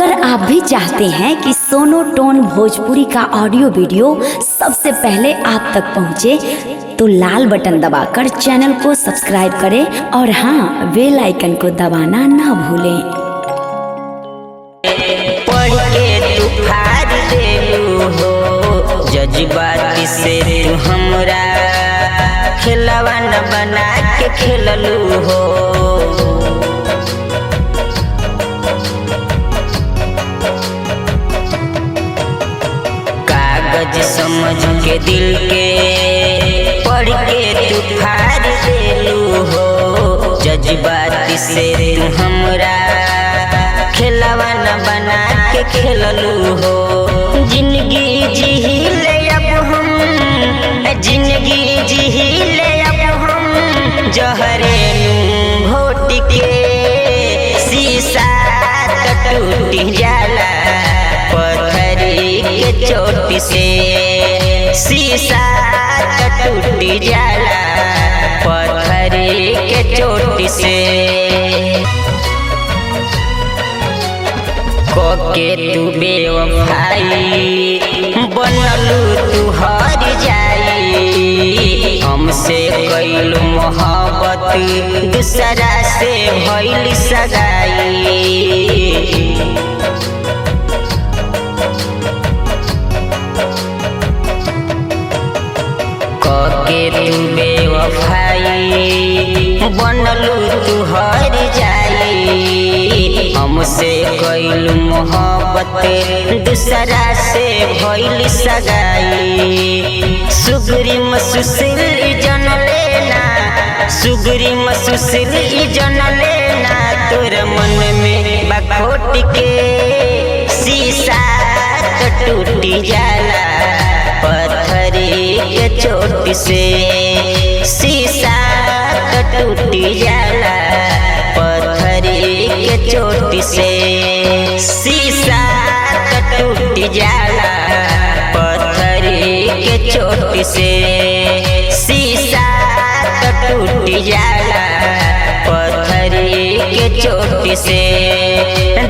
अगर आप भी चाहते हैं कि सोनोटोन भोजपुरी का ऑडियो वीडियो सबसे पहले आप तक पहुंचे, तो लाल बटन दबाकर चैनल को सब्सक्राइब करें और हाँ, बेल आइकन को दबाना ना भूलें। पढ़ के तू फाड़ देलू हो जज्बाती से तू हमरा खिलवा न बना के खेललू हो। कागज समझ के दिल के पढ़ के तू फाड़ देलू हो जज्बाती से तू हमरा खिलवा न बना के खेललू हो। जिंदगी जीले अब हम, जिंदगी जीले अब हम जहरे घोट के। शीशा टूट जाला पत्थरी के चोट से, शीशा टूट जाला पत्थरी के चोट से। के तू बेवफाई बनलू तू हर जाई, हमसे कैलू मोहब्बत दूसरा से भइल सगाई। के तू बेवफाई बनलू तू हर जाई, हमसे कैलू मोहब्बत दूसरा से भइल सगाई। सुगरी मसुसिल जन लेना, सुगरी मसुसिल जन लेना तोर मन में बखोट के। शीशा टूट जाला पत्थरी के चोट से, शीशा टूट जाला पत्थरी के चोट से। शीशा टूट जाला पत्थरी के चोट से, शीशा टूट जाला पत्थरी के चोट से।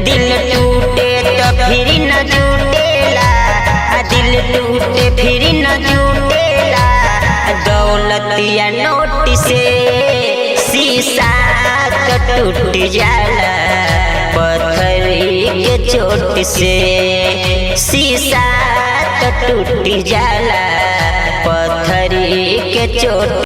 दिल टूटे तो फिर न जुटेला, दिल टूटे फिर न जुटेला दौलतिया नोट से। शीशा टूट जाला पत्थरी के चोट से, शीशा टूट जाला पत्थरी के चोट।